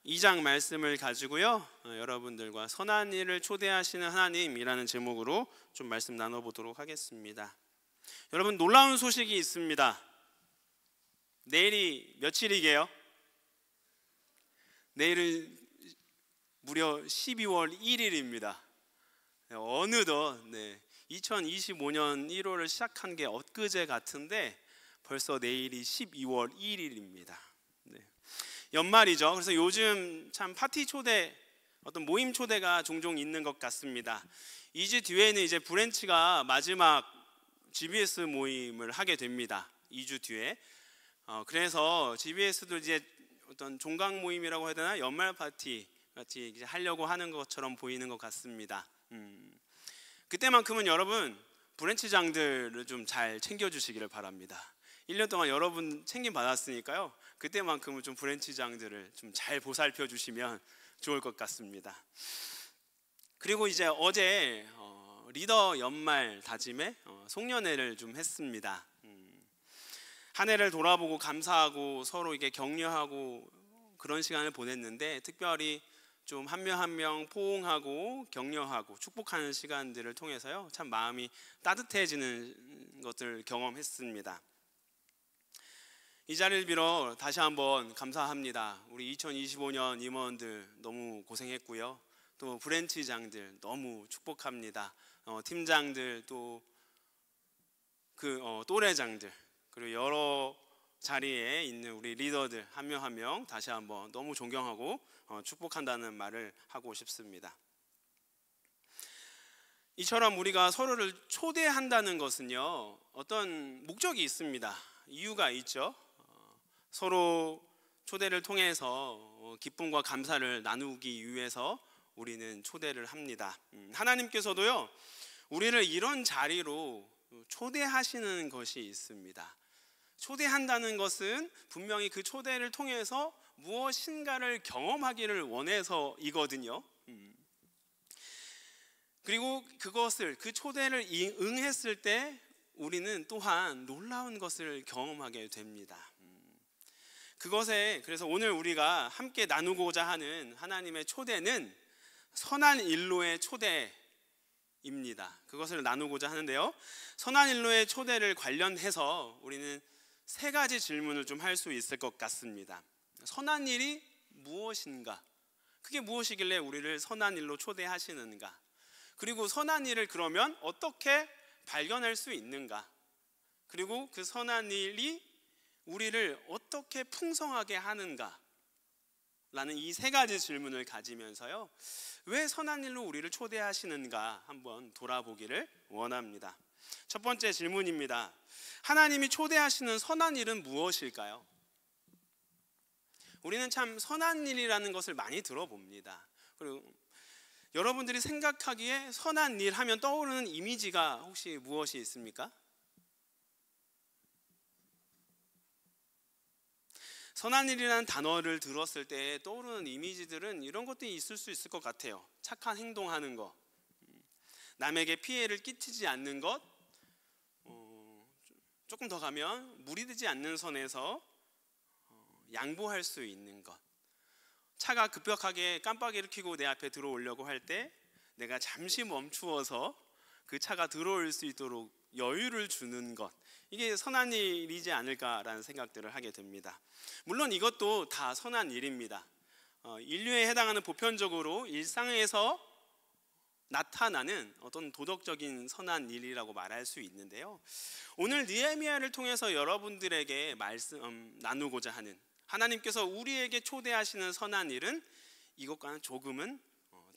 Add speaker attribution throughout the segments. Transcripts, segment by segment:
Speaker 1: 2장 말씀을 가지고요, 여러분들과 선한 일을 초대하시는 하나님이라는 제목으로 좀 말씀 나눠보도록 하겠습니다. 여러분, 놀라운 소식이 있습니다. 내일이 며칠이게요? 내일은 무려 12월 1일입니다. 어느덧 2025년 1월을 시작한 게 엊그제 같은데 벌써 내일이 12월 1일입니다. 연말이죠. 그래서 요즘 참 파티 초대, 어떤 모임 초대가 종종 있는 것 같습니다. 2주 뒤에는 이제 브랜치가 마지막 GBS 모임을 하게 됩니다. 2주 뒤에. 그래서 GBS도 이제 어떤 종강 모임이라고 해야 되나, 연말 파티 같이 이제 하려고 하는 것처럼 보이는 것 같습니다. 그때만큼은 여러분 브랜치장들을 좀 잘 챙겨주시기를 바랍니다. 1년 동안 여러분 챙김 받았으니까요, 그때만큼은 좀 브랜치장들을 좀 잘 보살펴 주시면 좋을 것 같습니다. 그리고 이제 어제 리더 연말 다짐회 송년회를 좀 했습니다. 한 해를 돌아보고 감사하고 서로 이게 격려하고 그런 시간을 보냈는데, 특별히 좀 한 명 한 명 포옹하고 격려하고 축복하는 시간들을 통해서요, 참 마음이 따뜻해지는 것들을 경험했습니다. 이 자리를 빌어 다시 한번 감사합니다. 우리 2025년 임원들 너무 고생했고요, 또 브랜치장들 너무 축복합니다. 팀장들, 또 그 또래장들, 그리고 여러 자리에 있는 우리 리더들 한 명 한 명 다시 한번 너무 존경하고 축복한다는 말을 하고 싶습니다. 이처럼 우리가 서로를 초대한다는 것은요, 어떤 목적이 있습니다. 이유가 있죠. 서로 초대를 통해서 기쁨과 감사를 나누기 위해서 우리는 초대를 합니다. 하나님께서도요, 우리를 이런 자리로 초대하시는 것이 있습니다. 초대한다는 것은 분명히 그 초대를 통해서 무엇인가를 경험하기를 원해서이거든요. 그리고 그 초대를 응했을 때 우리는 또한 놀라운 것을 경험하게 됩니다. 그래서 오늘 우리가 함께 나누고자 하는 하나님의 초대는 선한 일로의 초대입니다. 그것을 나누고자 하는데요, 선한 일로의 초대를 관련해서 우리는 세 가지 질문을 좀 할 수 있을 것 같습니다. 선한 일이 무엇인가? 그게 무엇이길래 우리를 선한 일로 초대하시는가? 그리고 선한 일을 그러면 어떻게 발견할 수 있는가? 그리고 그 선한 일이 우리를 어떻게 풍성하게 하는가? 라는 이 세 가지 질문을 가지면서요, 왜 선한 일로 우리를 초대하시는가 한번 돌아보기를 원합니다. 첫 번째 질문입니다. 하나님이 초대하시는 선한 일은 무엇일까요? 우리는 참 선한 일이라는 것을 많이 들어봅니다. 그리고 여러분들이 생각하기에 선한 일 하면 떠오르는 이미지가 혹시 무엇이 있습니까? 선한 일이라는 단어를 들었을 때 떠오르는 이미지들은 이런 것들이 있을 수 있을 것 같아요. 착한 행동하는 것, 남에게 피해를 끼치지 않는 것, 조금 더 가면 무리되지 않는 선에서 양보할 수 있는 것, 차가 급격하게 깜빡이를 켜고 내 앞에 들어오려고 할 때 내가 잠시 멈추어서 그 차가 들어올 수 있도록 여유를 주는 것, 이게 선한 일이지 않을까라는 생각들을 하게 됩니다. 물론 이것도 다 선한 일입니다. 인류에 해당하는 보편적으로 일상에서 나타나는 어떤 도덕적인 선한 일이라고 말할 수 있는데요, 오늘 느헤미야를 통해서 여러분들에게 말씀 나누고자 하는, 하나님께서 우리에게 초대하시는 선한 일은 이것과는 조금은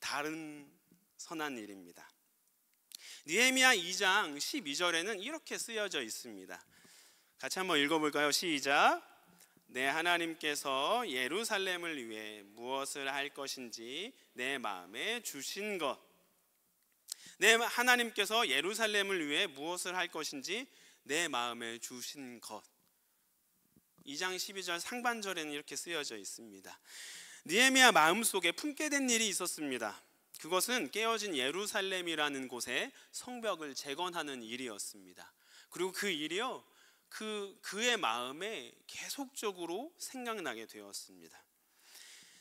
Speaker 1: 다른 선한 일입니다. 느헤미야 2장 12절에는 이렇게 쓰여져 있습니다. 같이 한번 읽어볼까요? 시작. 내 하나님께서 예루살렘을 위해 무엇을 할 것인지 내 마음에 주신 것. 내 하나님께서 예루살렘을 위해 무엇을 할 것인지 내 마음에 주신 것. 2장 12절 상반절에는 이렇게 쓰여져 있습니다. 느헤미야 마음속에 품게 된 일이 있었습니다. 그것은 깨어진 예루살렘이라는 곳에 성벽을 재건하는 일이었습니다. 그리고 그 일이요, 그의 마음에 계속적으로 생각나게 되었습니다.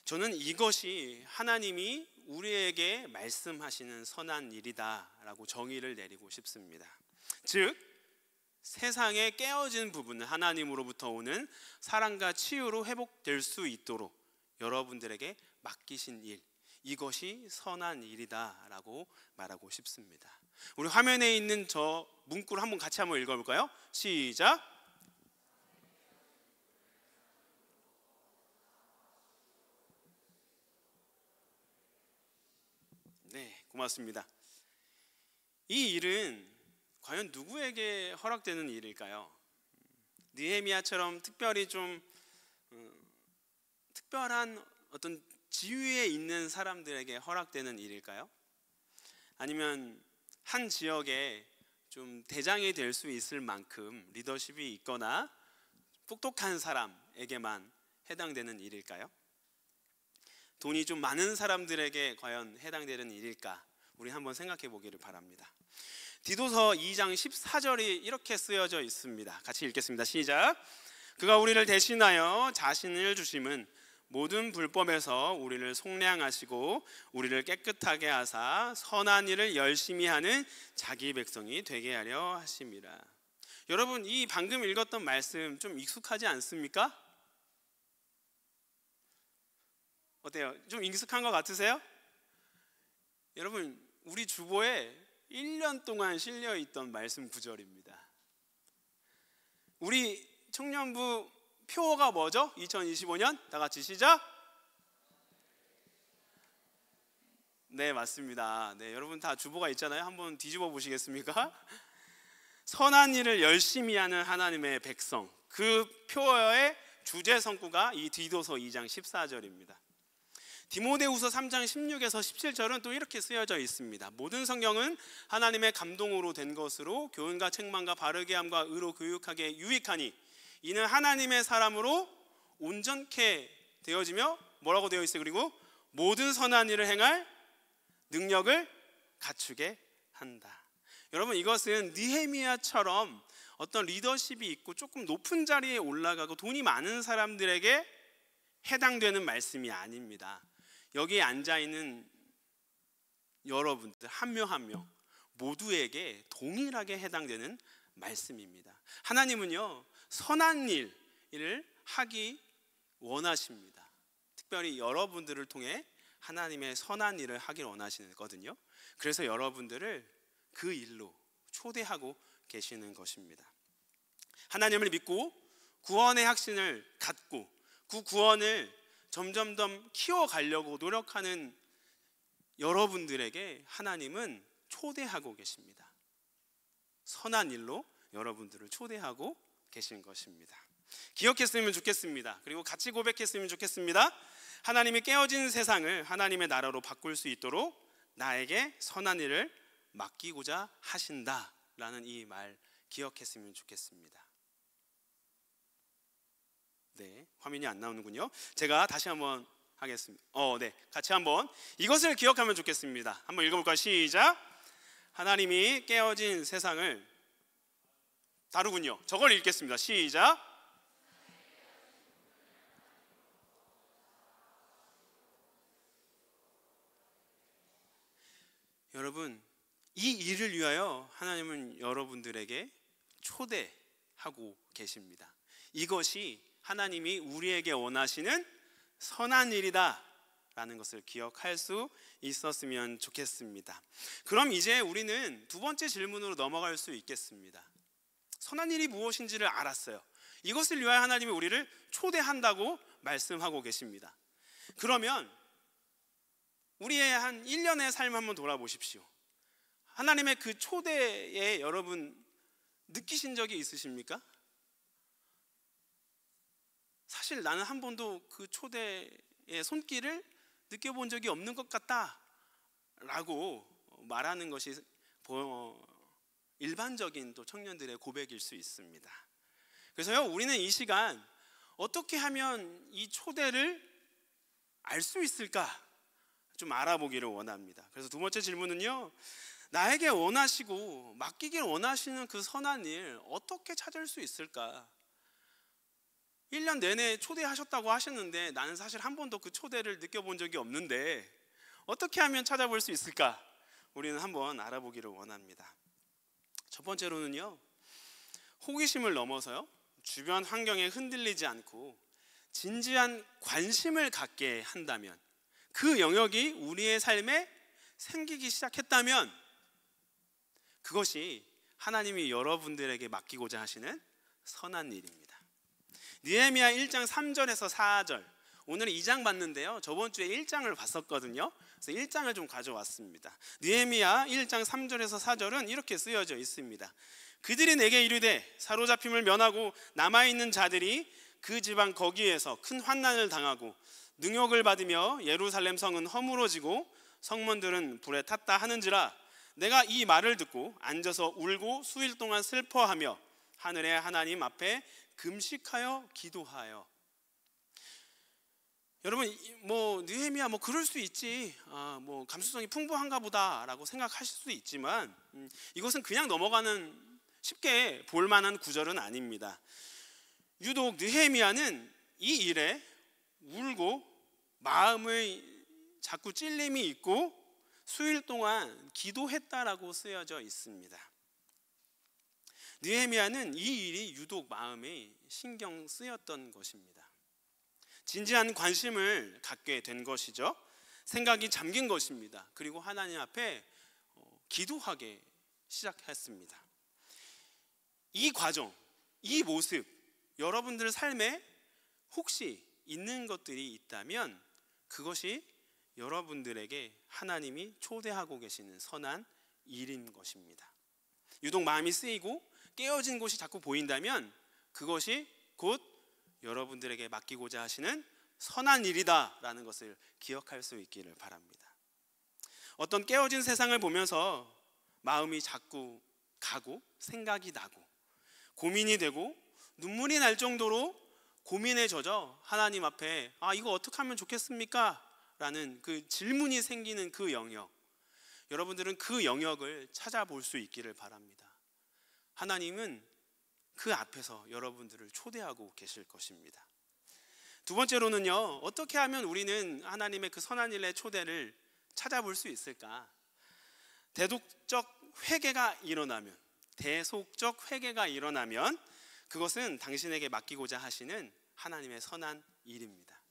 Speaker 1: 저는 이것이 하나님이 우리에게 말씀하시는 선한 일이다라고 정의를 내리고 싶습니다. 즉, 세상에 깨어진 부분은 하나님으로부터 오는 사랑과 치유로 회복될 수 있도록 여러분들에게 맡기신 일, 이것이 선한 일이다라고 말하고 싶습니다. 우리 화면에 있는 저 문구를 같이 한번 읽어볼까요? 시작. 네, 고맙습니다. 이 일은 과연 누구에게 허락되는 일일까요? 느헤미야처럼 특별히 좀 특별한 어떤 지위에 있는 사람들에게 허락되는 일일까요? 아니면 한 지역에 좀 대장이 될 수 있을 만큼 리더십이 있거나 똑똑한 사람에게만 해당되는 일일까요? 돈이 좀 많은 사람들에게 과연 해당되는 일일까? 우리 한번 생각해 보기를 바랍니다. 디도서 2장 14절이 이렇게 쓰여져 있습니다. 같이 읽겠습니다. 시작. 그가 우리를 대신하여 자신을 주심은 모든 불법에서 우리를 속량하시고 우리를 깨끗하게 하사 선한 일을 열심히 하는 자기 백성이 되게 하려 하심이라. 여러분, 이 방금 읽었던 말씀 좀 익숙하지 않습니까? 어때요? 좀 익숙한 것 같으세요? 여러분, 우리 주보에 1년 동안 실려있던 말씀 구절입니다. 우리 청년부 표어가 뭐죠? 2025년 다 같이 시작. 네, 맞습니다. 네, 여러분 다 주보가 있잖아요. 한번 뒤집어 보시겠습니까? 선한 일을 열심히 하는 하나님의 백성, 그 표어의 주제 성구가 이 디도서 2장 14절입니다. 디모데후서 3장 16에서 17절은 또 이렇게 쓰여져 있습니다. 모든 성경은 하나님의 감동으로 된 것으로 교훈과 책망과 바르게 함과 의로 교육하게 유익하니 이는 하나님의 사람으로 온전케 되어지며 뭐라고 되어 있어요? 그리고 모든 선한 일을 행할 능력을 갖추게 한다. 여러분, 이것은 느헤미야처럼 어떤 리더십이 있고 조금 높은 자리에 올라가고 돈이 많은 사람들에게 해당되는 말씀이 아닙니다. 여기에 앉아있는 여러분들 한 명 한 명 모두에게 동일하게 해당되는 말씀입니다. 하나님은요, 선한 일을 하기 원하십니다. 특별히 여러분들을 통해 하나님의 선한 일을 하길 원하시거든요. 그래서 여러분들을 그 일로 초대하고 계시는 것입니다. 하나님을 믿고 구원의 확신을 갖고 그 구원을 점점 더 키워가려고 노력하는 여러분들에게 하나님은 초대하고 계십니다. 선한 일로 여러분들을 초대하고 계신 것입니다. 기억했으면 좋겠습니다. 그리고 같이 고백했으면 좋겠습니다. 하나님이 깨어진 세상을 하나님의 나라로 바꿀 수 있도록 나에게 선한 일을 맡기고자 하신다라는 이 말 기억했으면 좋겠습니다. 네, 화면이 안 나오는군요. 제가 다시 한번 하겠습니다. 네, 같이 한번 이것을 기억하면 좋겠습니다. 한번 읽어볼까요? 시작. 하나님이 깨어진 세상을 다루군요. 저걸 읽겠습니다. 시작. 여러분, 이 일을 위하여 하나님은 여러분들에게 초대하고 계십니다. 이것이 하나님이 우리에게 원하시는 선한 일이다 라는 것을 기억할 수 있었으면 좋겠습니다. 그럼 이제 우리는 두 번째 질문으로 넘어갈 수 있겠습니다. 선한 일이 무엇인지를 알았어요. 이것을 위하여 하나님이 우리를 초대한다고 말씀하고 계십니다. 그러면 우리의 한 1년의 삶 한번 돌아보십시오. 하나님의 그 초대에 여러분 느끼신 적이 있으십니까? 사실 나는 한 번도 그 초대의 손길을 느껴본 적이 없는 것 같다 라고 말하는 것이 일반적인 또 청년들의 고백일 수 있습니다. 그래서요, 우리는 이 시간 어떻게 하면 이 초대를 알 수 있을까 좀 알아보기를 원합니다. 그래서 두 번째 질문은요, 나에게 원하시고 맡기길 원하시는 그 선한 일 어떻게 찾을 수 있을까? 1년 내내 초대하셨다고 하셨는데 나는 사실 한 번도 그 초대를 느껴본 적이 없는데 어떻게 하면 찾아볼 수 있을까? 우리는 한번 알아보기를 원합니다. 첫 번째로는요, 호기심을 넘어서요, 주변 환경에 흔들리지 않고 진지한 관심을 갖게 한다면, 그 영역이 우리의 삶에 생기기 시작했다면 그것이 하나님이 여러분들에게 맡기고자 하시는 선한 일입니다. 느헤미야 1장 3절에서 4절, 오늘은 2장 봤는데요, 저번 주에 1장을 봤었거든요. 그래서 1장을 좀 가져왔습니다. 느헤미야 1장 3절에서 4절은 이렇게 쓰여져 있습니다. 그들이 내게 이르되 사로잡힘을 면하고 남아있는 자들이 그 지방 거기에서 큰 환난을 당하고 능욕을 받으며 예루살렘 성은 허물어지고 성문들은 불에 탔다 하는지라, 내가 이 말을 듣고 앉아서 울고 수일 동안 슬퍼하며 하늘의 하나님 앞에 금식하여 기도하여. 여러분, 느헤미야 그럴 수 있지, 감수성이 풍부한가 보다라고 생각하실 수도 있지만 이것은 그냥 넘어가는, 쉽게 볼만한 구절은 아닙니다. 유독 느헤미야는 이 일에 울고 마음의 자꾸 찔림이 있고 수일 동안 기도했다라고 쓰여져 있습니다. 느헤미야는 이 일이 유독 마음에 신경 쓰였던 것입니다. 진지한 관심을 갖게 된 것이죠. 생각이 잠긴 것입니다. 그리고 하나님 앞에 기도하게 시작했습니다. 이 과정, 이 모습, 여러분들 삶에 혹시 있는 것들이 있다면 그것이 여러분들에게 하나님이 초대하고 계시는 선한 일인 것입니다. 유독 마음이 쓰이고 깨어진 곳이 자꾸 보인다면 그것이 곧 여러분들에게 맡기고자 하시는 선한 일이다라는 것을 기억할 수 있기를 바랍니다. 어떤 깨어진 세상을 보면서 마음이 자꾸 가고 생각이 나고 고민이 되고 눈물이 날 정도로 고민에 젖어 하나님 앞에 이거 어떻게 하면 좋겠습니까? 라는 그 질문이 생기는 그 영역, 여러분들은 그 영역을 찾아볼 수 있기를 바랍니다. 하나님은 그 앞에서 여러분들을 초대하고 계실 것입니다. 두 번째로는요, 어떻게 하면 우리는 하나님의 그 선한 일의 초대를 찾아볼 수 있을까? 대속적 회개가 일어나면 그것은 당신에게 맡기고자 하시는 하나님의 선한 일입니다.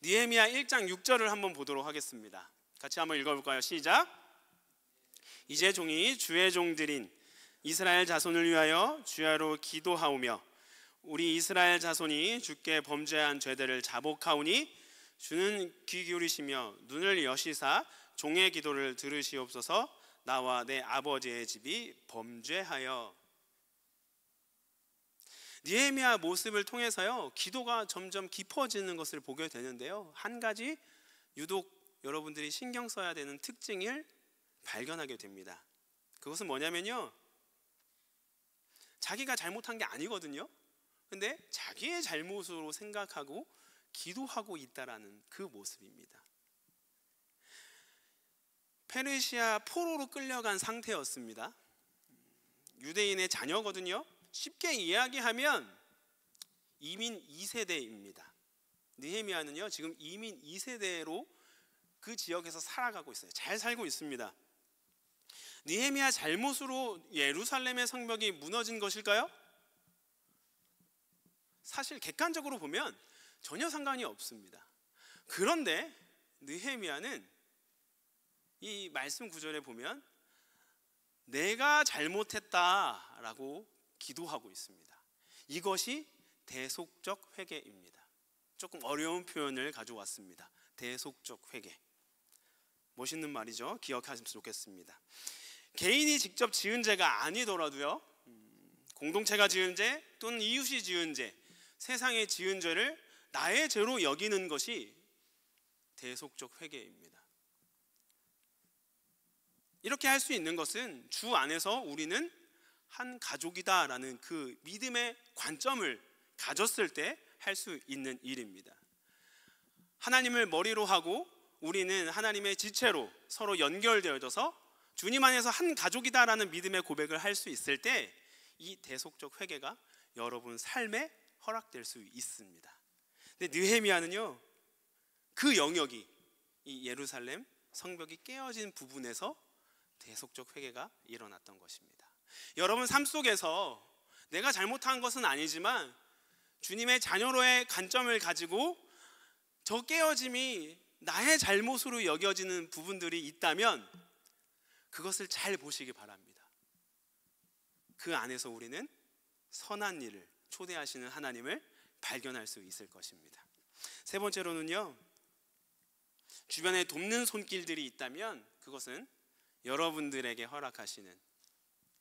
Speaker 1: 느헤미야 1장 6절을 한번 보도록 하겠습니다. 같이 한번 읽어볼까요? 시작. 이제 종이 주의 종들인 이스라엘 자손을 위하여 주야로 기도하오며 우리 이스라엘 자손이 주께 범죄한 죄들을 자복하오니 주는 귀 기울이시며 눈을 여시사 종의 기도를 들으시옵소서. 나와 내 아버지의 집이 범죄하여. 느헤미야 모습을 통해서요, 기도가 점점 깊어지는 것을 보게 되는데요, 한 가지 유독 여러분들이 신경 써야 되는 특징을 발견하게 됩니다. 그것은 뭐냐면요, 자기가 잘못한 게 아니거든요. 근데 자기의 잘못으로 생각하고 기도하고 있다라는 그 모습입니다. 페르시아 포로로 끌려간 상태였습니다. 유대인의 자녀거든요. 쉽게 이야기하면 이민 2세대입니다. 느헤미야는요, 지금 이민 2세대로 그 지역에서 살아가고 있어요. 잘 살고 있습니다. 느헤미야 잘못으로 예루살렘의 성벽이 무너진 것일까요? 사실 객관적으로 보면 전혀 상관이 없습니다. 그런데 느헤미야는 이 말씀 구절에 보면 내가 잘못했다라고 기도하고 있습니다. 이것이 대속적 회개입니다. 조금 어려운 표현을 가져왔습니다. 대속적 회개. 멋있는 말이죠. 기억하시면 좋겠습니다. 개인이 직접 지은 죄가 아니더라도요, 공동체가 지은 죄 또는 이웃이 지은 죄, 세상에 지은 죄를 나의 죄로 여기는 것이 대속적 회개입니다. 이렇게 할 수 있는 것은 주 안에서 우리는 한 가족이다라는 그 믿음의 관점을 가졌을 때 할 수 있는 일입니다. 하나님을 머리로 하고 우리는 하나님의 지체로 서로 연결되어져서 주님 안에서 한 가족이다라는 믿음의 고백을 할 수 있을 때 이 대속적 회개가 여러분 삶에 허락될 수 있습니다. 근데 느헤미야는요, 그 영역이 이 예루살렘 성벽이 깨어진 부분에서 대속적 회개가 일어났던 것입니다. 여러분 삶 속에서 내가 잘못한 것은 아니지만 주님의 자녀로의 관점을 가지고 저 깨어짐이 나의 잘못으로 여겨지는 부분들이 있다면 그것을 잘 보시기 바랍니다. 그 안에서 우리는 선한 일을 초대하시는 하나님을 발견할 수 있을 것입니다. 세 번째로는요, 주변에 돕는 손길들이 있다면 그것은 여러분들에게 허락하시는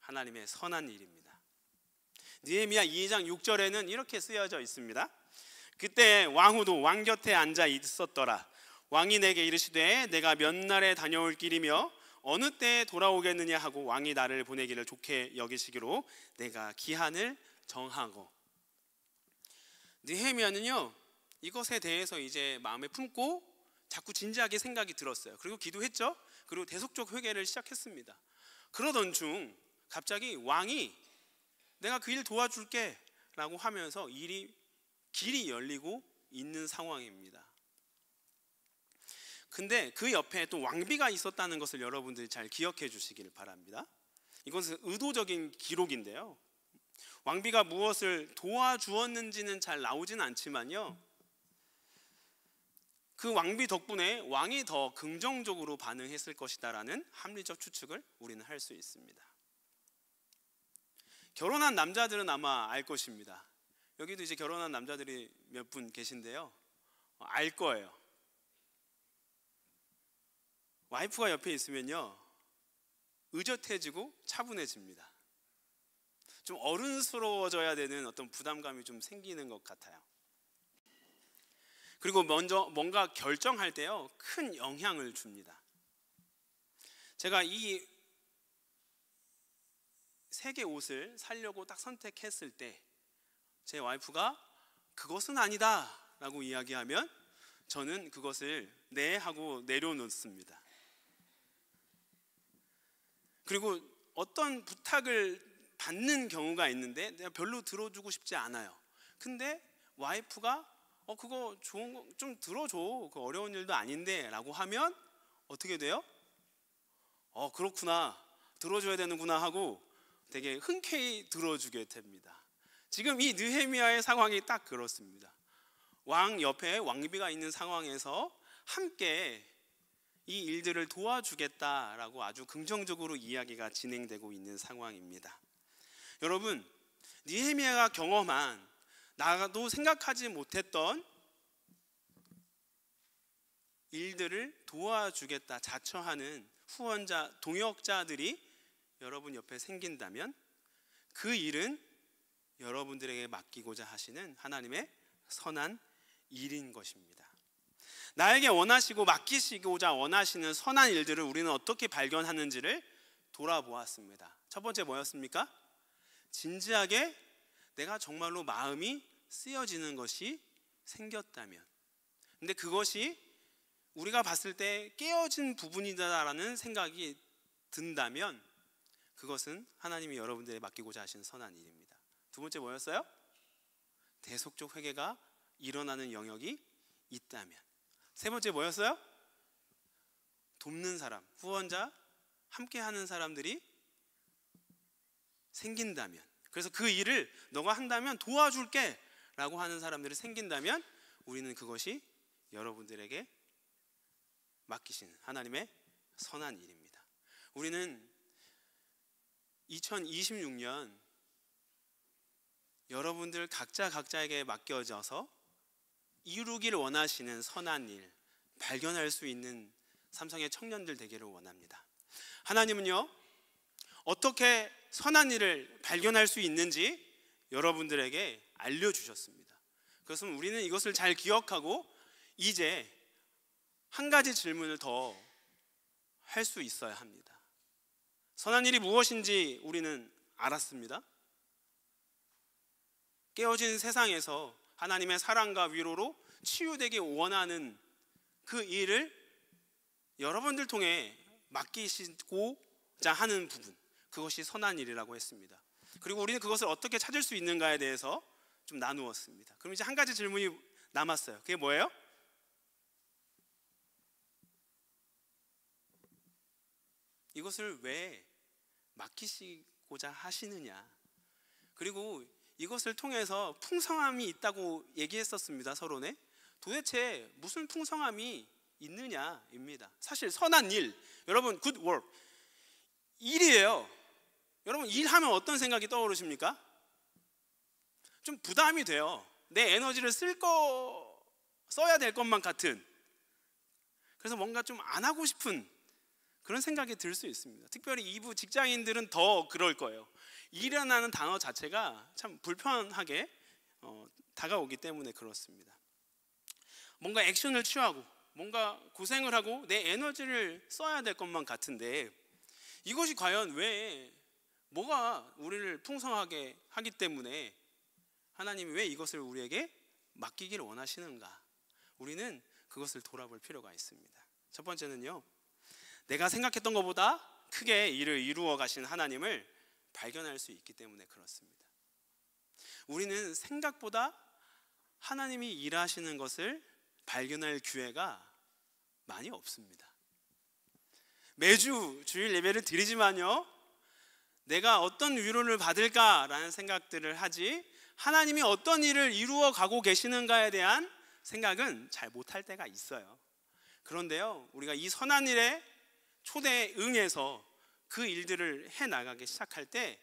Speaker 1: 하나님의 선한 일입니다. 느헤미야 2장 6절에는 이렇게 쓰여져 있습니다. 그때 왕후도 왕 곁에 앉아 있었더라. 왕이 내게 이르시되 내가 몇 날에 다녀올 길이며 어느 때에 돌아오겠느냐 하고 왕이 나를 보내기를 좋게 여기시기로 내가 기한을 정하고. 느헤미야는요, 이것에 대해서 이제 마음에 품고 자꾸 진지하게 생각이 들었어요. 그리고 기도했죠. 그리고 대속적 회개를 시작했습니다. 그러던 중 갑자기 왕이 내가 그 일 도와줄게 라고 하면서 길이 열리고 있는 상황입니다. 근데 그 옆에 또 왕비가 있었다는 것을 여러분들이 잘 기억해 주시길 바랍니다. 이것은 의도적인 기록인데요, 왕비가 무엇을 도와주었는지는 잘 나오진 않지만요, 그 왕비 덕분에 왕이 더 긍정적으로 반응했을 것이다라는 합리적 추측을 우리는 할 수 있습니다. 결혼한 남자들은 아마 알 것입니다. 여기도 이제 결혼한 남자들이 몇 분 계신데요, 알 거예요. 와이프가 옆에 있으면요, 의젓해지고 차분해집니다. 좀 어른스러워져야 되는 어떤 부담감이 좀 생기는 것 같아요. 그리고 먼저 뭔가 결정할 때요, 큰 영향을 줍니다. 제가 이 세 개 옷을 사려고 딱 선택했을 때 제 와이프가 그것은 아니다 라고 이야기하면 저는 그것을 네 하고 내려놓습니다. 그리고 어떤 부탁을 받는 경우가 있는데 내가 별로 들어주고 싶지 않아요. 근데 와이프가 그거 좋은 거 좀 들어줘, 그 어려운 일도 아닌데 라고 하면 어떻게 돼요? 그렇구나, 들어줘야 되는구나 하고 되게 흔쾌히 들어주게 됩니다. 지금 이 느헤미야의 상황이 딱 그렇습니다. 왕 옆에 왕비가 있는 상황에서 함께 이 일들을 도와주겠다라고 아주 긍정적으로 이야기가 진행되고 있는 상황입니다. 여러분, 느헤미야가 경험한 나도 생각하지 못했던 일들을 도와주겠다 자처하는 후원자, 동역자들이 여러분 옆에 생긴다면 그 일은 여러분들에게 맡기고자 하시는 하나님의 선한 일인 것입니다. 나에게 원하시고 맡기시고자 원하시는 선한 일들을 우리는 어떻게 발견하는지를 돌아보았습니다. 첫 번째 뭐였습니까? 진지하게 내가 정말로 마음이 쓰여지는 것이 생겼다면, 근데 그것이 우리가 봤을 때 깨어진 부분이다라는 생각이 든다면 그것은 하나님이 여러분들에게 맡기고자 하시는 선한 일입니다. 두 번째 뭐였어요? 대속적 회개가 일어나는 영역이 있다면. 세 번째 뭐였어요? 돕는 사람, 후원자, 함께하는 사람들이 생긴다면, 그래서 그 일을 너가 한다면 도와줄게 라고 하는 사람들이 생긴다면 우리는 그것이 여러분들에게 맡기신 하나님의 선한 일입니다. 우리는 2026년 여러분들 각자에게 맡겨져서 이루길 원하시는 선한 일 발견할 수 있는 삼성의 청년들 되기를 원합니다. 하나님은요, 어떻게 선한 일을 발견할 수 있는지 여러분들에게 알려주셨습니다. 그것은 우리는 이것을 잘 기억하고 이제 한 가지 질문을 더 할 수 있어야 합니다. 선한 일이 무엇인지 우리는 알았습니다. 깨어진 세상에서 하나님의 사랑과 위로로 치유되기 원하는 그 일을 여러분들 통해 맡기시고자 하는 부분, 그것이 선한 일이라고 했습니다. 그리고 우리는 그것을 어떻게 찾을 수 있는가에 대해서 좀 나누었습니다. 그럼 이제 한 가지 질문이 남았어요. 그게 뭐예요? 이것을 왜 맡기시고자 하시느냐? 그리고 이것을 통해서 풍성함이 있다고 얘기했었습니다. 서론에. 도대체 무슨 풍성함이 있느냐입니다. 사실 선한 일, 여러분 good work, 일이에요. 여러분 일하면 어떤 생각이 떠오르십니까? 좀 부담이 돼요. 내 에너지를 써야 될 것만 같은, 그래서 뭔가 좀 안 하고 싶은 그런 생각이 들 수 있습니다. 특별히 이부 직장인들은 더 그럴 거예요. 일이라는 단어 자체가 참 불편하게 다가오기 때문에 그렇습니다. 뭔가 액션을 취하고 뭔가 고생을 하고 내 에너지를 써야 될 것만 같은데, 이것이 과연 왜, 뭐가 우리를 풍성하게 하기 때문에 하나님이 왜 이것을 우리에게 맡기기를 원하시는가? 우리는 그것을 돌아볼 필요가 있습니다. 첫 번째는요, 내가 생각했던 것보다 크게 일을 이루어 가신 하나님을 발견할 수 있기 때문에 그렇습니다. 우리는 생각보다 하나님이 일하시는 것을 발견할 기회가 많이 없습니다. 매주 주일 예배를 드리지만요, 내가 어떤 위로를 받을까라는 생각들을 하지 하나님이 어떤 일을 이루어 가고 계시는가에 대한 생각은 잘 못할 때가 있어요. 그런데요, 우리가 이 선한 일에 초대에 응해서 그 일들을 해나가기 시작할 때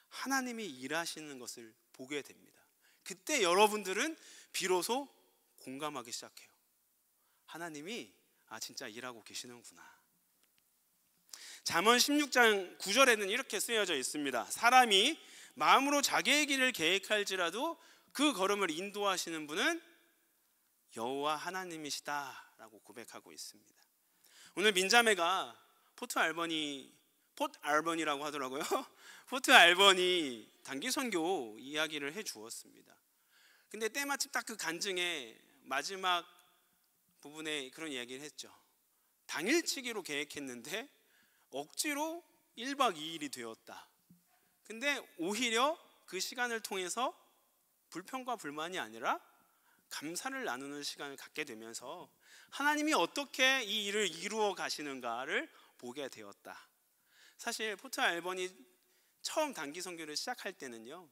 Speaker 1: 하나님이 일하시는 것을 보게 됩니다. 그때 여러분들은 비로소 공감하기 시작해요. 하나님이 진짜 일하고 계시는구나. 잠언 16장 9절에는 이렇게 쓰여져 있습니다. 사람이 마음으로 자기의 길을 계획할지라도 그 걸음을 인도하시는 분은 여호와 하나님이시다 라고 고백하고 있습니다. 오늘 민자매가 포트 알버니라고 하더라고요. 포트 알버니 단기 선교 이야기를 해 주었습니다. 근데 때마침 딱 그 간증의 마지막 부분에 그런 이야기를 했죠. 당일치기로 계획했는데 억지로 1박 2일이 되었다. 근데 오히려 그 시간을 통해서 불평과 불만이 아니라 감사를 나누는 시간을 갖게 되면서 하나님이 어떻게 이 일을 이루어 가시는가를 보게 되었다. 사실 포트 알버니 처음 단기 선교를 시작할 때는요,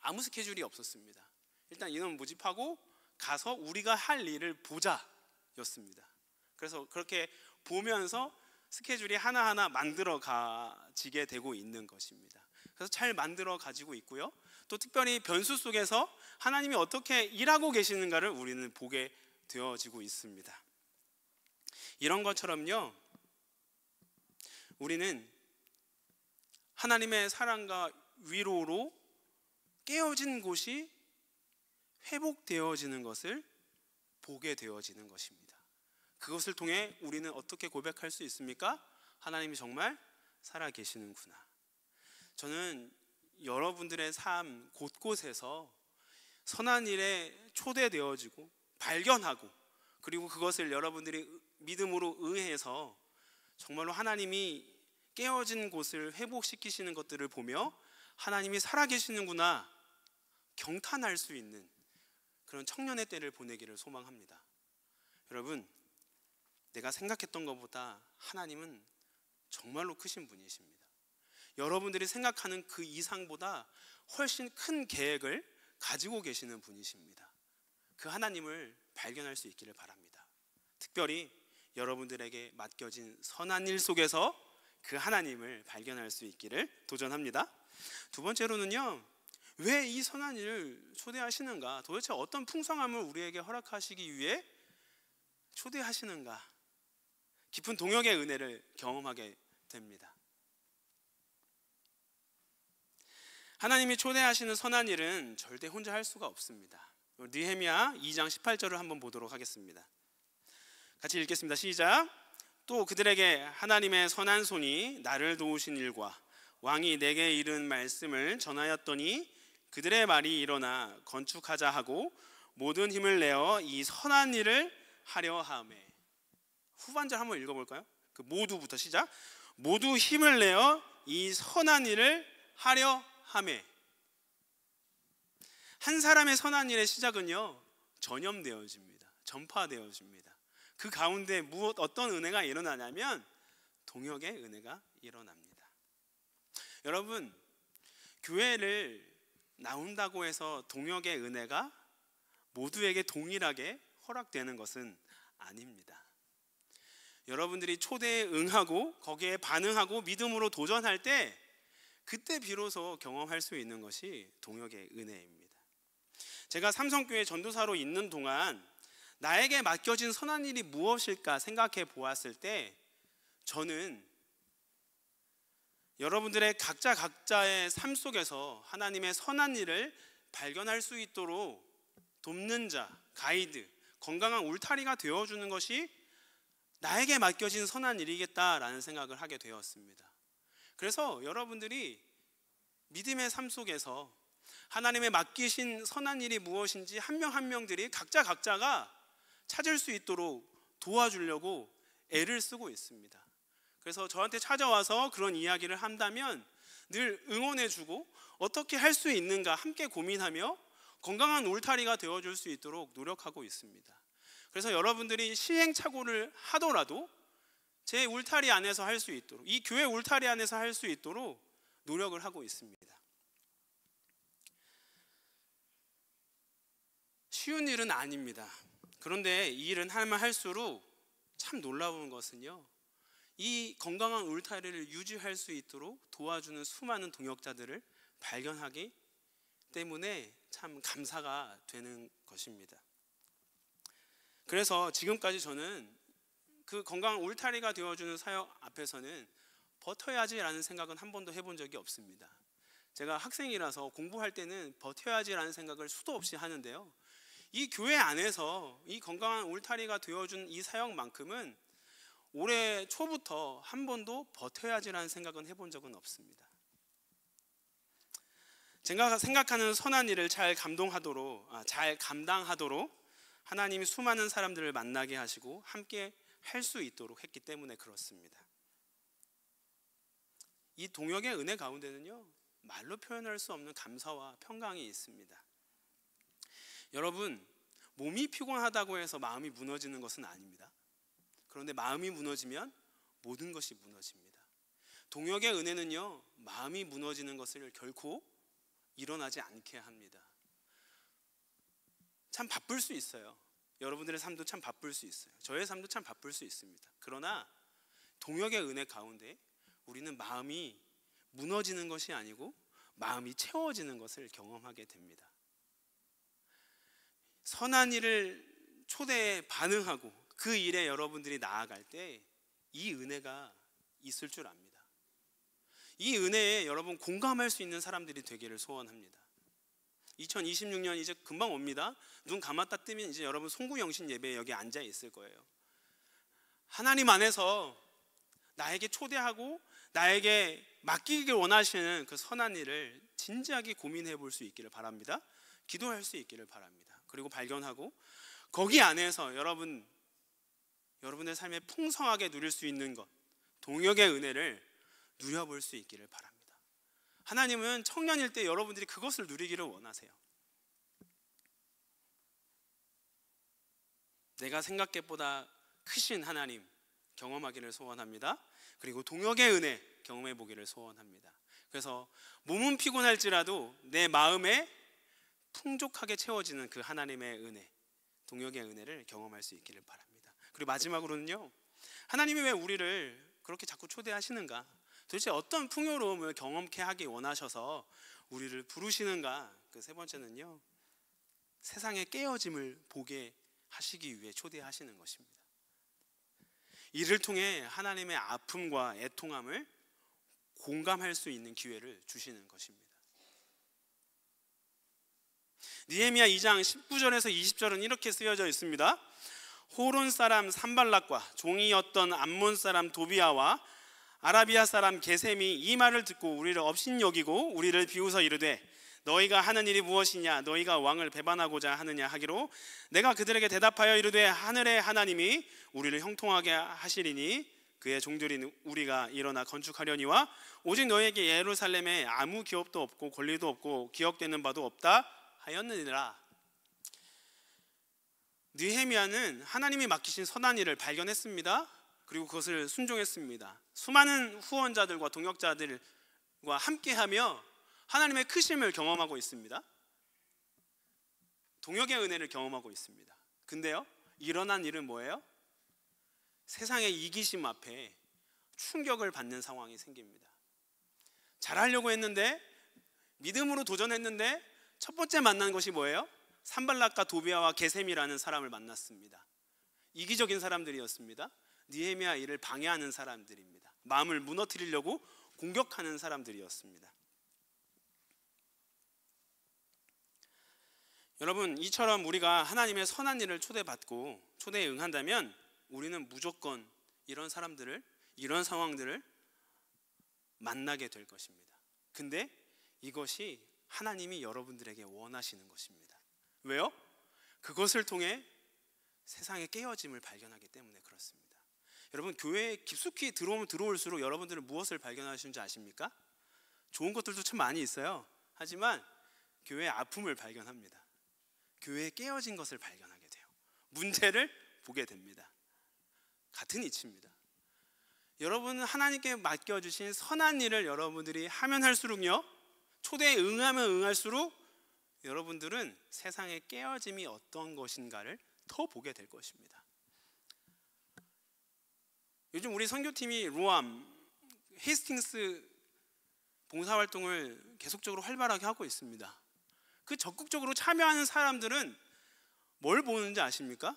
Speaker 1: 아무 스케줄이 없었습니다. 일단 인원 모집하고 가서 우리가 할 일을 보자 였습니다. 그래서 그렇게 보면서 스케줄이 하나하나 만들어 가지게 되고 있는 것입니다. 그래서 잘 만들어 가지고 있고요, 또 특별히 변수 속에서 하나님이 어떻게 일하고 계시는가를 우리는 보게 되어지고 있습니다. 이런 것처럼요, 우리는 하나님의 사랑과 위로로 깨어진 곳이 회복되어지는 것을 보게 되어지는 것입니다. 그것을 통해 우리는 어떻게 고백할 수 있습니까? 하나님이 정말 살아계시는구나. 저는 여러분들의 삶 곳곳에서 선한 일에 초대되어지고 발견하고, 그리고 그것을 여러분들이 믿음으로 의해서 정말로 하나님이 깨어진 곳을 회복시키시는 것들을 보며 하나님이 살아계시는구나 경탄할 수 있는 그런 청년의 때를 보내기를 소망합니다. 여러분, 내가 생각했던 것보다 하나님은 정말로 크신 분이십니다. 여러분들이 생각하는 그 이상보다 훨씬 큰 계획을 가지고 계시는 분이십니다. 그 하나님을 발견할 수 있기를 바랍니다. 특별히 여러분들에게 맡겨진 선한 일 속에서 그 하나님을 발견할 수 있기를 도전합니다. 두 번째로는요, 왜 이 선한 일을 초대하시는가? 도대체 어떤 풍성함을 우리에게 허락하시기 위해 초대하시는가? 깊은 동역의 은혜를 경험하게 됩니다. 하나님이 초대하시는 선한 일은 절대 혼자 할 수가 없습니다. 느헤미야 2장 18절을 한번 보도록 하겠습니다. 같이 읽겠습니다. 시작. 또 그들에게 하나님의 선한 손이 나를 도우신 일과 왕이 내게 이른 말씀을 전하였더니 그들의 말이 일어나 건축하자 하고 모든 힘을 내어 이 선한 일을 하려 하매. 후반절 한번 읽어볼까요? 그 모두부터 시작. 모두 힘을 내어 이 선한 일을 하려 하매. 한 사람의 선한 일의 시작은요, 전염되어집니다. 전파되어집니다. 그 가운데 어떤 은혜가 일어나냐면 동역의 은혜가 일어납니다. 여러분, 교회를 나온다고 해서 동역의 은혜가 모두에게 동일하게 허락되는 것은 아닙니다. 여러분들이 초대에 응하고 거기에 반응하고 믿음으로 도전할 때 그때 비로소 경험할 수 있는 것이 동역의 은혜입니다. 제가 삼성교회 전도사로 있는 동안 나에게 맡겨진 선한 일이 무엇일까 생각해 보았을 때 저는 여러분들의 각자의 삶 속에서 하나님의 선한 일을 발견할 수 있도록 돕는 자, 가이드, 건강한 울타리가 되어주는 것이 나에게 맡겨진 선한 일이겠다라는 생각을 하게 되었습니다. 그래서 여러분들이 믿음의 삶 속에서 하나님의 맡기신 선한 일이 무엇인지 한 명 한 명들이 각자가 찾을 수 있도록 도와주려고 애를 쓰고 있습니다. 그래서 저한테 찾아와서 그런 이야기를 한다면 늘 응원해주고 어떻게 할 수 있는가 함께 고민하며 건강한 울타리가 되어줄 수 있도록 노력하고 있습니다. 그래서 여러분들이 시행착오를 하더라도 제 울타리 안에서 할 수 있도록, 이 교회 울타리 안에서 할 수 있도록 노력을 하고 있습니다. 쉬운 일은 아닙니다. 그런데 이 일은 하면 할수록 참 놀라운 것은요, 이 건강한 울타리를 유지할 수 있도록 도와주는 수많은 동역자들을 발견하기 때문에 참 감사가 되는 것입니다. 그래서 지금까지 저는 그 건강한 울타리가 되어주는 사역 앞에서는 버텨야지라는 생각은 한 번도 해본 적이 없습니다. 제가 학생이라서 공부할 때는 버텨야지라는 생각을 수도 없이 하는데요, 이 교회 안에서 이 건강한 울타리가 되어준 이 사역만큼은 올해 초부터 한 번도 버텨야지라는 생각은 해본 적은 없습니다. 제가 생각하는 선한 일을 잘 감당하도록 하나님이 수많은 사람들을 만나게 하시고 함께 할 수 있도록 했기 때문에 그렇습니다. 이 동역의 은혜 가운데는요, 말로 표현할 수 없는 감사와 평강이 있습니다. 여러분, 몸이 피곤하다고 해서 마음이 무너지는 것은 아닙니다. 그런데 마음이 무너지면 모든 것이 무너집니다. 동역의 은혜는요, 마음이 무너지는 것을 결코 일어나지 않게 합니다. 참 바쁠 수 있어요. 여러분들의 삶도 참 바쁠 수 있어요. 저의 삶도 참 바쁠 수 있습니다. 그러나 동역의 은혜 가운데 우리는 마음이 무너지는 것이 아니고 마음이 채워지는 것을 경험하게 됩니다. 선한 일을 초대에 반응하고 그 일에 여러분들이 나아갈 때 이 은혜가 있을 줄 압니다. 이 은혜에 여러분 공감할 수 있는 사람들이 되기를 소원합니다. 2026년 이제 금방 옵니다. 눈 감았다 뜨면 이제 여러분 송구영신 예배에 여기 앉아 있을 거예요. 하나님 안에서 나에게 초대하고 나에게 맡기길 원하시는 그 선한 일을 진지하게 고민해 볼 수 있기를 바랍니다. 기도할 수 있기를 바랍니다. 그리고 발견하고 거기 안에서 여러분의 삶에 풍성하게 누릴 수 있는 것, 동역의 은혜를 누려볼 수 있기를 바랍니다. 하나님은 청년일 때 여러분들이 그것을 누리기를 원하세요. 내가 생각보다 크신 하나님 경험하기를 소원합니다. 그리고 동역의 은혜 경험해 보기를 소원합니다. 그래서 몸은 피곤할지라도 내 마음에 풍족하게 채워지는 그 하나님의 은혜, 동역의 은혜를 경험할 수 있기를 바랍니다. 그리고 마지막으로는요, 하나님이 왜 우리를 그렇게 자꾸 초대하시는가, 도대체 어떤 풍요로움을 경험케 하기 원하셔서 우리를 부르시는가. 그 세 번째는요, 세상의 깨어짐을 보게 하시기 위해 초대하시는 것입니다. 이를 통해 하나님의 아픔과 애통함을 공감할 수 있는 기회를 주시는 것입니다. 느헤미야 2장 19절에서 20절은 이렇게 쓰여져 있습니다. 호론 사람 산발락과 종이었던 암몬 사람 도비아와 아라비아 사람 게셈이 이 말을 듣고 우리를 업신여기고 우리를 비웃어 이르되 너희가 하는 일이 무엇이냐, 너희가 왕을 배반하고자 하느냐 하기로 내가 그들에게 대답하여 이르되 하늘의 하나님이 우리를 형통하게 하시리니 그의 종들인 우리가 일어나 건축하려니와 오직 너희에게 예루살렘에 아무 기업도 없고 권리도 없고 기억되는 바도 없다 하였느니라. 느헤미야는 하나님이 맡기신 선한 일을 발견했습니다. 그리고 그것을 순종했습니다. 수많은 후원자들과 동역자들과 함께하며 하나님의 크심을 경험하고 있습니다. 동역의 은혜를 경험하고 있습니다. 근데요, 일어난 일은 뭐예요? 세상의 이기심 앞에 충격을 받는 상황이 생깁니다. 잘하려고 했는데, 믿음으로 도전했는데 첫 번째 만난 것이 뭐예요? 산발락과 도비아와 게셈이라는 사람을 만났습니다. 이기적인 사람들이었습니다. 느헤미야 일을 방해하는 사람들입니다. 마음을 무너뜨리려고 공격하는 사람들이었습니다. 여러분, 이처럼 우리가 하나님의 선한 일을 초대받고 초대에 응한다면 우리는 무조건 이런 사람들을, 이런 상황들을 만나게 될 것입니다. 근데 이것이 하나님이 여러분들에게 원하시는 것입니다. 왜요? 그것을 통해 세상의 깨어짐을 발견하기 때문에 그렇습니다. 여러분, 교회에 깊숙이 들어오면 들어올수록 여러분들은 무엇을 발견하시는지 아십니까? 좋은 것들도 참 많이 있어요. 하지만 교회의 아픔을 발견합니다. 교회에 깨어진 것을 발견하게 돼요. 문제를 보게 됩니다. 같은 이치입니다. 여러분은 하나님께 맡겨주신 선한 일을 여러분들이 하면 할수록요, 초대에 응하면 응할수록 여러분들은 세상의 깨어짐이 어떤 것인가를 더 보게 될 것입니다. 요즘 우리 선교팀이 로암, 헤스팅스 봉사활동을 계속적으로 활발하게 하고 있습니다. 그 적극적으로 참여하는 사람들은 뭘 보는지 아십니까?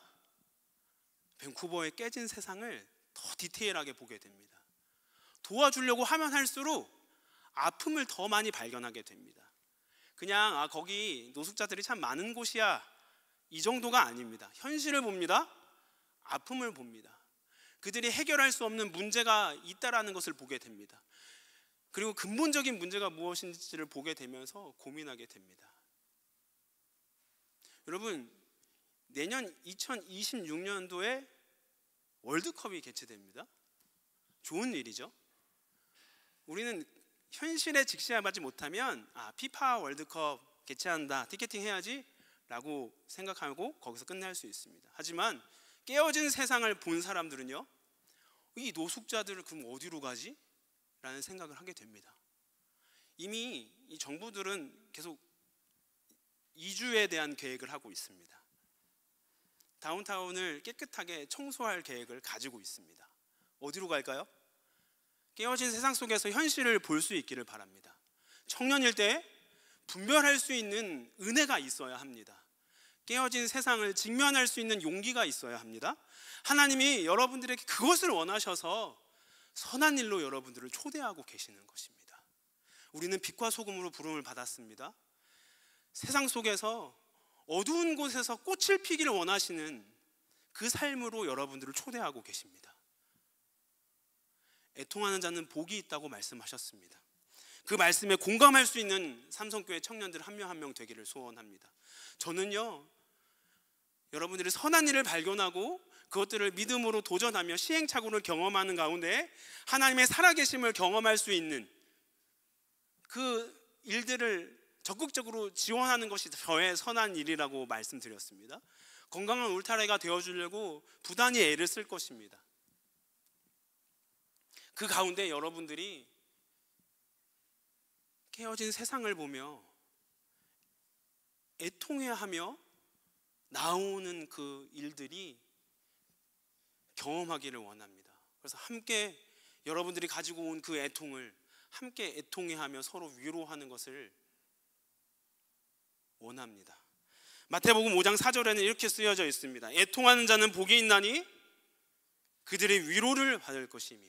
Speaker 1: 밴쿠버의 깨진 세상을 더 디테일하게 보게 됩니다. 도와주려고 하면 할수록 아픔을 더 많이 발견하게 됩니다. 그냥 거기 노숙자들이 참 많은 곳이야, 이 정도가 아닙니다. 현실을 봅니다. 아픔을 봅니다. 그들이 해결할 수 없는 문제가 있다라는 것을 보게 됩니다. 그리고 근본적인 문제가 무엇인지를 보게 되면서 고민하게 됩니다. 여러분, 내년 2026년도에 월드컵이 개최됩니다. 좋은 일이죠. 우리는 현실에 직시하지 못하면 피파 월드컵 개최한다, 티켓팅 해야지 라고 생각하고 거기서 끝날 수 있습니다. 하지만 깨어진 세상을 본 사람들은요, 이 노숙자들을 그럼 어디로 가지? 라는 생각을 하게 됩니다. 이미 이 정부들은 계속 이주에 대한 계획을 하고 있습니다. 다운타운을 깨끗하게 청소할 계획을 가지고 있습니다. 어디로 갈까요? 깨어진 세상 속에서 현실을 볼 수 있기를 바랍니다. 청년일 때 분별할 수 있는 은혜가 있어야 합니다. 깨어진 세상을 직면할 수 있는 용기가 있어야 합니다. 하나님이 여러분들에게 그것을 원하셔서 선한 일로 여러분들을 초대하고 계시는 것입니다. 우리는 빛과 소금으로 부름을 받았습니다. 세상 속에서 어두운 곳에서 꽃을 피기를 원하시는 그 삶으로 여러분들을 초대하고 계십니다. 애통하는 자는 복이 있다고 말씀하셨습니다. 그 말씀에 공감할 수 있는 삼성교회 청년들 한 명 한 명 되기를 소원합니다. 저는요, 여러분들이 선한 일을 발견하고 그것들을 믿음으로 도전하며 시행착오를 경험하는 가운데 하나님의 살아계심을 경험할 수 있는 그 일들을 적극적으로 지원하는 것이 저의 선한 일이라고 말씀드렸습니다. 건강한 울타리가 되어주려고 부단히 애를 쓸 것입니다. 그 가운데 여러분들이 깨어진 세상을 보며 애통해하며 나오는 그 일들이 경험하기를 원합니다. 그래서 함께 여러분들이 가지고 온 그 애통을 함께 애통해하며 서로 위로하는 것을 원합니다. 마태복음 5장 4절에는 이렇게 쓰여져 있습니다. 애통하는 자는 복이 있나니 그들의 위로를 받을 것이며.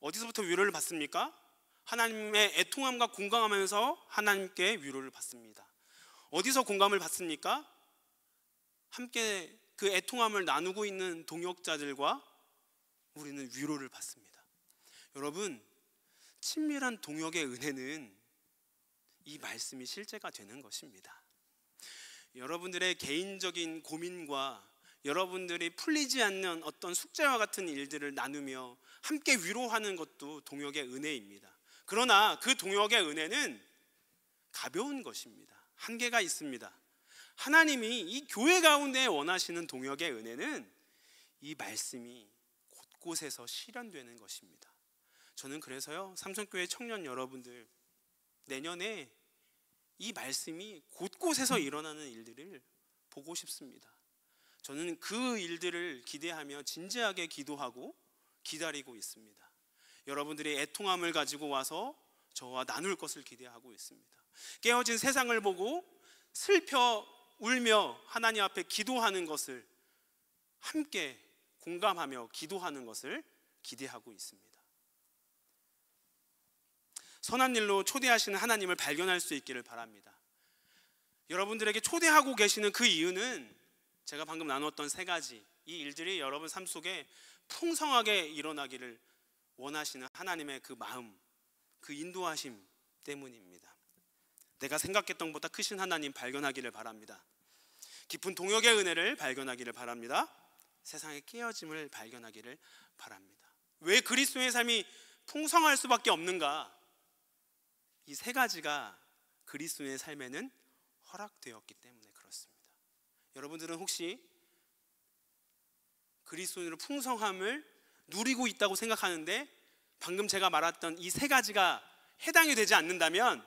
Speaker 1: 어디서부터 위로를 받습니까? 하나님의 애통함과 공감하면서 하나님께 위로를 받습니다. 어디서 공감을 받습니까? 함께 그 애통함을 나누고 있는 동역자들과 우리는 위로를 받습니다. 여러분, 친밀한 동역의 은혜는 이 말씀이 실제가 되는 것입니다. 여러분들의 개인적인 고민과 여러분들이 풀리지 않는 어떤 숙제와 같은 일들을 나누며 함께 위로하는 것도 동역의 은혜입니다. 그러나 그 동역의 은혜는 가벼운 것입니다. 한계가 있습니다. 하나님이 이 교회 가운데 원하시는 동역의 은혜는 이 말씀이 곳곳에서 실현되는 것입니다. 저는 그래서요, 삼성교회 청년 여러분들, 내년에 이 말씀이 곳곳에서 일어나는 일들을 보고 싶습니다. 저는 그 일들을 기대하며 진지하게 기도하고 기다리고 있습니다. 여러분들이 애통함을 가지고 와서 저와 나눌 것을 기대하고 있습니다. 깨어진 세상을 보고 슬퍼 울며 하나님 앞에 기도하는 것을, 함께 공감하며 기도하는 것을 기대하고 있습니다. 선한 일로 초대하시는 하나님을 발견할 수 있기를 바랍니다. 여러분들에게 초대하고 계시는 그 이유는 제가 방금 나눴던 세 가지, 이 일들이 여러분 삶 속에 풍성하게 일어나기를 원하시는 하나님의 그 마음, 그 인도하심 때문입니다. 내가 생각했던 것보다 크신 하나님 발견하기를 바랍니다. 깊은 동역의 은혜를 발견하기를 바랍니다. 세상의 깨어짐을 발견하기를 바랍니다. 왜 그리스도의 삶이 풍성할 수밖에 없는가? 이 세 가지가 그리스도의 삶에는 허락되었기 때문에 그렇습니다. 여러분들은 혹시 그리스도인으로 풍성함을 누리고 있다고 생각하는데 방금 제가 말했던 이 세 가지가 해당이 되지 않는다면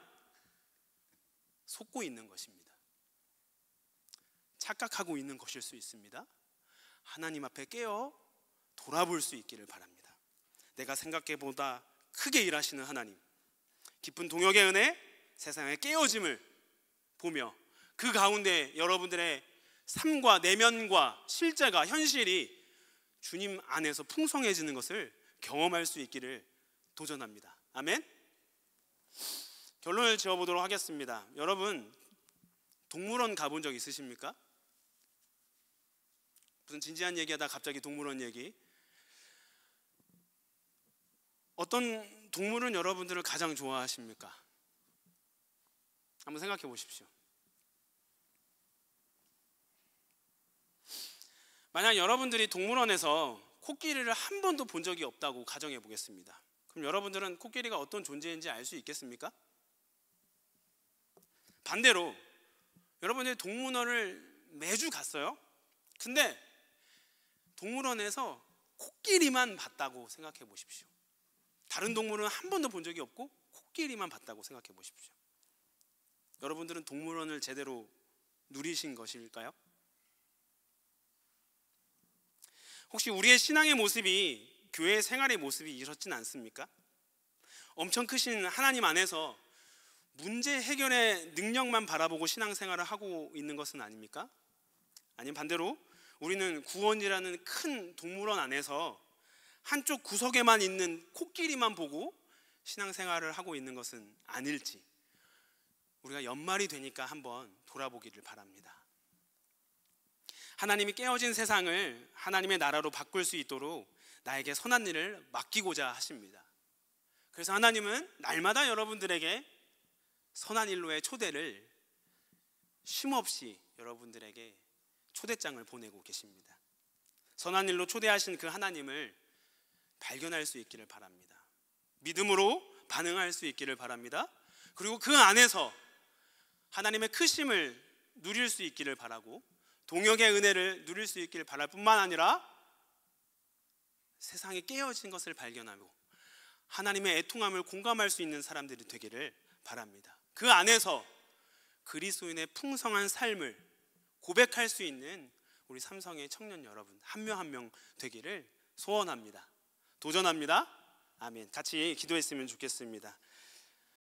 Speaker 1: 속고 있는 것입니다. 착각하고 있는 것일 수 있습니다. 하나님 앞에 깨어 돌아볼 수 있기를 바랍니다. 내가 생각해보다 크게 일하시는 하나님, 깊은 동역의 은혜, 세상의 깨어짐을 보며 그 가운데 여러분들의 삶과 내면과 실제가, 현실이 주님 안에서 풍성해지는 것을 경험할 수 있기를 도전합니다. 아멘. 결론을 지어보도록 하겠습니다. 여러분, 동물원 가본 적 있으십니까? 무슨 진지한 얘기하다 갑자기 동물원 얘기. 어떤 동물은 여러분들을 가장 좋아하십니까? 한번 생각해 보십시오. 만약 여러분들이 동물원에서 코끼리를 한 번도 본 적이 없다고 가정해 보겠습니다. 그럼 여러분들은 코끼리가 어떤 존재인지 알 수 있겠습니까? 반대로 여러분들이 동물원을 매주 갔어요. 근데 동물원에서 코끼리만 봤다고 생각해 보십시오. 다른 동물은 한 번도 본 적이 없고 코끼리만 봤다고 생각해 보십시오. 여러분들은 동물원을 제대로 누리신 것일까요? 혹시 우리의 신앙의 모습이, 교회 생활의 모습이 이렇진 않습니까? 엄청 크신 하나님 안에서 문제 해결의 능력만 바라보고 신앙생활을 하고 있는 것은 아닙니까? 아니면 반대로 우리는 구원이라는 큰 동물원 안에서 한쪽 구석에만 있는 코끼리만 보고 신앙생활을 하고 있는 것은 아닐지, 우리가 연말이 되니까 한번 돌아보기를 바랍니다. 하나님이 깨어진 세상을 하나님의 나라로 바꿀 수 있도록 나에게 선한 일을 맡기고자 하십니다. 그래서 하나님은 날마다 여러분들에게 선한 일로의 초대를 쉼없이 여러분들에게 초대장을 보내고 계십니다. 선한 일로 초대하신 그 하나님을 발견할 수 있기를 바랍니다. 믿음으로 반응할 수 있기를 바랍니다. 그리고 그 안에서 하나님의 크심을 누릴 수 있기를 바라고, 동역의 은혜를 누릴 수 있기를 바랄 뿐만 아니라 세상에 깨어진 것을 발견하고 하나님의 애통함을 공감할 수 있는 사람들이 되기를 바랍니다. 그 안에서 그리스도인의 풍성한 삶을 고백할 수 있는 우리 삼성의 청년 여러분 한 명 한 명 되기를 소원합니다. 도전합니다. 아멘. 같이 기도했으면 좋겠습니다.